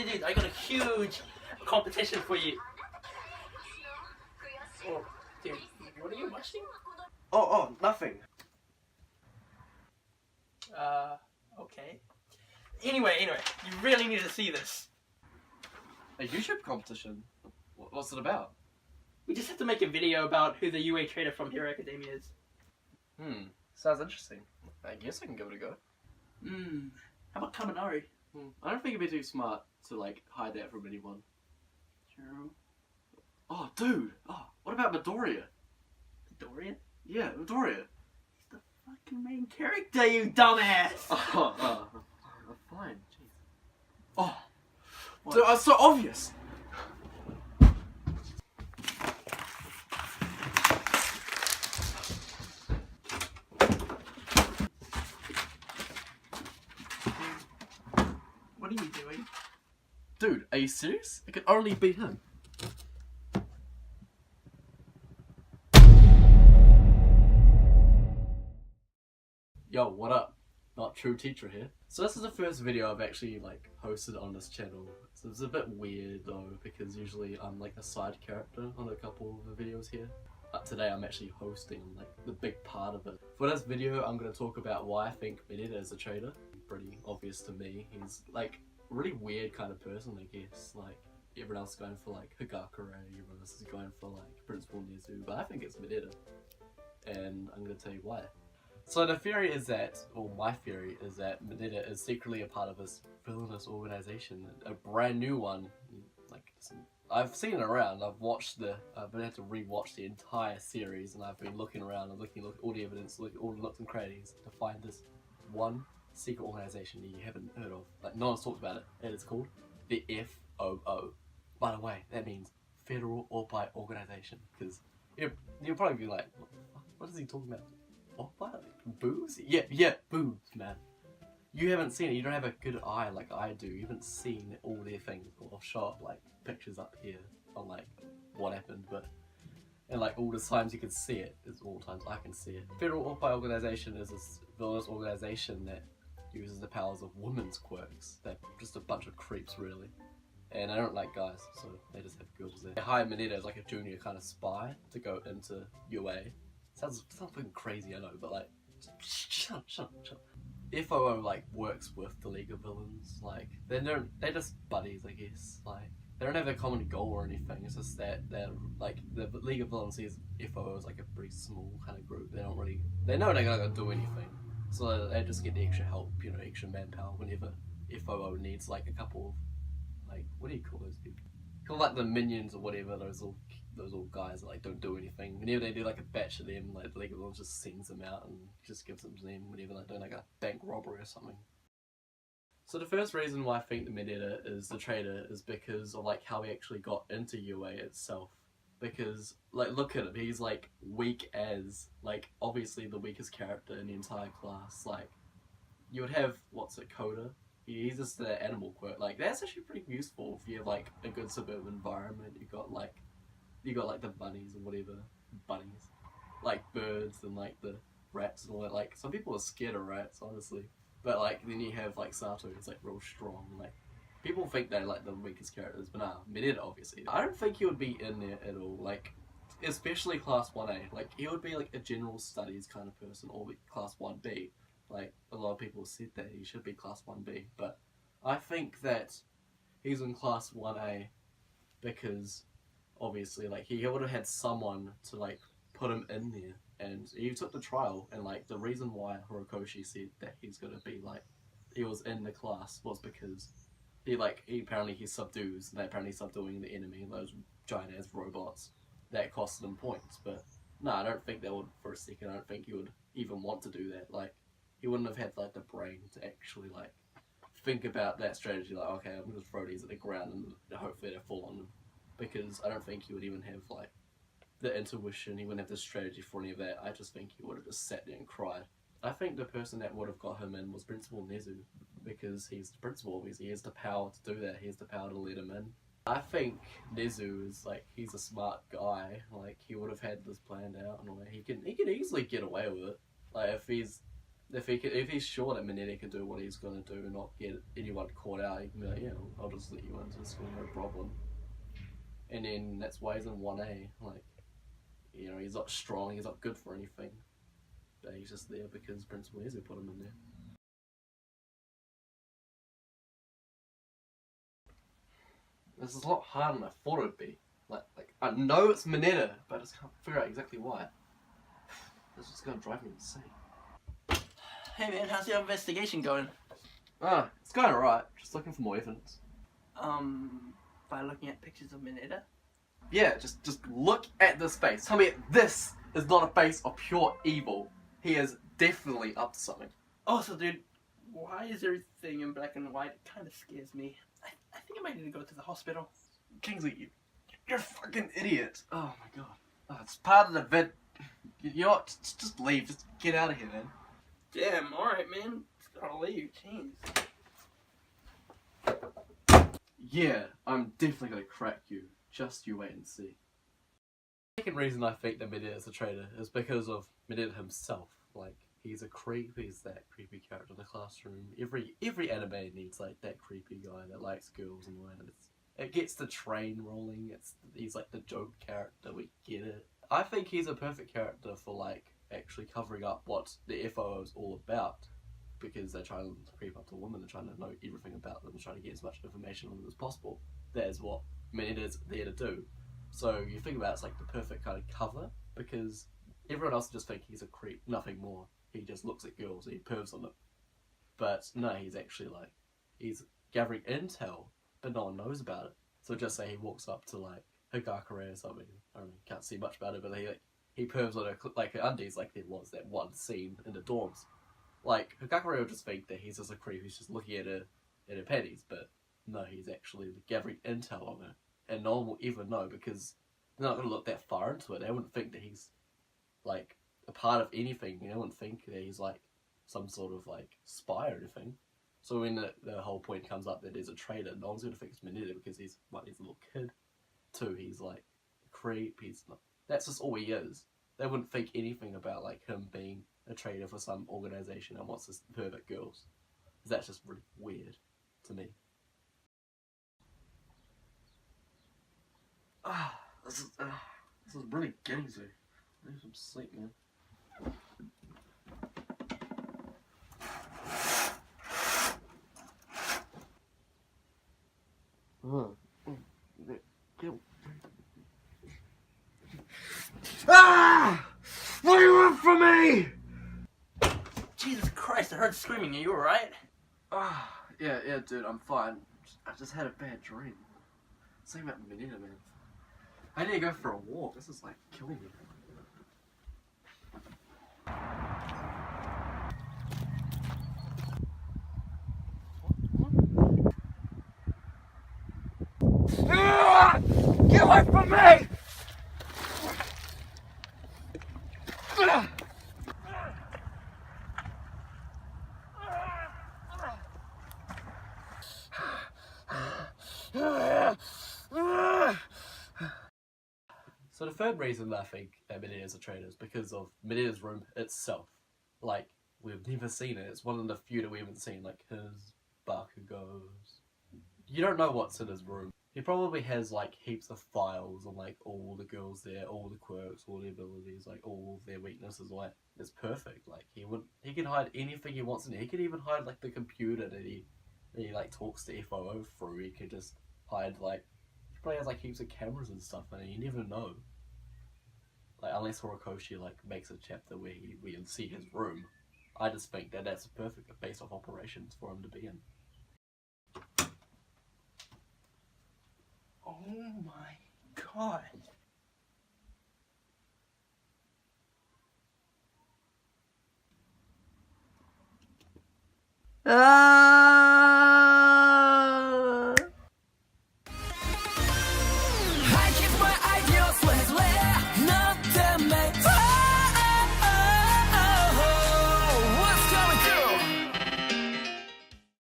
dude, I got a huge competition for you. Oh, dude, what are you watching? Oh, nothing. Okay. Anyway, you really need to see this. A YouTube competition? What's it about? We just have to make a video about who the UA trader from Hero Academia is. Sounds interesting. I guess I can give it a go. How about Kaminari? I don't think it'd be too smart to like hide that from anyone. True. Oh, dude! Oh, what about Midoriya? Dorian? Yeah, Midoriya. He's the fucking main character, you dumbass! Fine. Jeez. Oh, dude, that's so obvious. What are you doing? Dude, are you serious? It could only be him. Yo, what up? Not truecheatra here. So this is the first video I've actually like hosted on this channel. So it's a bit weird though, because usually I'm like a side character on a couple of the videos here. But today I'm actually hosting like the big part of it. For this video I'm going to talk about why I think Mineta is a traitor. Pretty obvious to me. He's like a really weird kind of person, I guess. Like everyone else is going for like Higakure, everyone else is going for like Principal Nezu, but I think it's Mineta. And I'm going to tell you why. So the theory is that, or my theory is that Mineta is secretly a part of this villainous organization, a brand new one. Like I've seen it around. I've been able to rewatch the entire series, and I've been looking around and looking at all the evidence, looking at all the nooks and crannies to find this one secret organization that you haven't heard of. Like no one's talked about it, and it's called the FOO. By the way, that means Federal Opai Organization. Because you'll probably be like, what is he talking about? What? Boobs? Yeah, boobs, man. You haven't seen it, you don't have a good eye like I do. You haven't seen all their things. I'll show up like pictures up here on like what happened, and like all the times you can see it is all the times I can see it. Federal Opai Organization is this villainous organization that uses the powers of women's quirks. They're just a bunch of creeps really. And I don't like guys, so they just have girls there. They hire Mineta as like a junior kind of spy to go into UA. Sounds fucking crazy, I know, but like, shut up. FOO like works with the League of Villains. Like they're just buddies, I guess. Like they don't have a common goal or anything. It's just that they're like the League of Villains sees FOO as like a pretty small kind of group. They know they're not gonna do anything, so they just get the extra help, you know, extra manpower whenever FOO needs like a couple of like, what do you call those people? Call like the minions or whatever. Those little guys that like don't do anything. Whenever they do like a batch of them, like the League of Villains just sends them out and just gives them to them whenever they're doing like a bank robbery or something. So the first reason why I think the Mineta is the traitor is because of like how he actually got into UA itself. Because like look at him, he's like weak as, like obviously the weakest character in the entire class. Like you would have, what's it, Coda? He's just the animal quirk. Like that's actually pretty useful if you have like a good suburban environment. You got like the bunnies or whatever, bunnies, like birds and like the rats and all that. Like some people are scared of rats, honestly, but like then you have like Sato, who's like real strong. Like people think they're like the weakest characters, but nah, Mineta obviously. I don't think he would be in there at all. Like especially class 1A. Like he would be like a general studies kind of person, or class 1B. Like a lot of people said that he should be class 1B, but I think that he's in class 1A because obviously like he would have had someone to like put him in there, and he took the trial, and like the reason why Horikoshi said that he's gonna be like he was in the class was because he apparently he subdues, they apparently subduing the enemy, those giant ass robots, that costed him points. But no, I don't think that would for a second. I don't think he would even want to do that. Like he wouldn't have had like the brain to actually like think about that strategy, like okay, I'm gonna throw these at the ground and hopefully they fall on them. Because I don't think he would even have like the intuition, he wouldn't have the strategy for any of that. I just think he would have just sat there and cried. I think the person that would have got him in was Principal Nezu, because he's the principal, obviously. He has the power to do that, he has the power to let him in. I think Nezu is like, he's a smart guy, like he would have had this planned out in a way. He can easily get away with it. Like if he's If he's sure that Mineta can do what he's gonna do and not get anyone caught out, he can be like, yeah, I'll just let you into the school, no problem. And then that's why he's in 1A. Like, you know, he's not strong, he's not good for anything. But he's just there because Principal Ezio put him in there. This is a lot harder than I thought it would be. Like I know it's Mineta, but I just can't figure out exactly why. This is gonna drive me insane. Hey man, how's your investigation going? It's going alright. Just looking for more evidence. By looking at pictures of Mineta? Yeah, just look at this face. Tell me this is not a face of pure evil. He is definitely up to something. Also, dude, why is everything in black and white? It kind of scares me. I think I might need to go to the hospital. Kingsley, you're a fucking idiot. Oh my god. Oh, it's part of the vid. You know what? Just leave. Just get out of here, man. Damn, alright, man. Just gotta leave. Jeez. Yeah, I'm definitely gonna crack you. Just you wait and see. The second reason I think that Mineta is a traitor is because of Mineta himself. Like, he's a creep, he's that creepy character in the classroom. Every anime needs like that creepy guy that likes girls and all that. It gets the train rolling, he's like the joke character, we get it. I think he's a perfect character for like actually covering up what the FOO is all about. Because they're trying to creep up to women, they're trying to know everything about them, they're trying to get as much information on them as possible. That is what Mineta is there to do. So you think about it, it's like the perfect kind of cover, because everyone else just think he's a creep, nothing more. He just looks at girls and he pervs on them. But no, he's actually like, he's gathering intel, but no one knows about it. So just say he walks up to like Higakure or something, I don't know, can't see much about it, but he pervs on her, like her undies, like there was that one scene in the dorms. Like, Higakure will just think that he's just a creep, he's just looking at her panties, but no, he's actually gathering intel on her. And no one will ever know because they're not going to look that far into it. They wouldn't think that he's, like, a part of anything. They wouldn't think that he's, like, some sort of, like, spy or anything. So when the whole point comes up that he's a traitor, no one's going to think it's Mineta because he's a little kid. Too, he's, like, a creep, he's not... That's just all he is. They wouldn't think anything about, like, him being a traitor for some organisation and wants to pervert girls. That's just really weird to me. This is really getting to me. I need some sleep, man. What do you want from me? Jesus Christ, I heard screaming. Are you alright? Yeah, dude, I'm fine. I just had a bad dream. Something about Mineta, man. I need to go for a walk. This is like killing me. Get away from me! So the third reason I think that Mineta is a traitor is because of Mineta's room itself. Like, we've never seen it. It's one of the few that we haven't seen, like his Bakugo's. You don't know what's in his room. He probably has like heaps of files on like all the girls there, all the quirks, all the abilities, like all their weaknesses, all that. It's perfect. Like he can hide anything he wants in there. He can even hide like the computer that he like talks to FOO through. He can just hide like, he probably has like heaps of cameras and stuff and you never know. Like, unless Horikoshi like makes a chapter where we can see his room, I just think that that's a perfect base of operations for him to be in. Oh my god. Ah!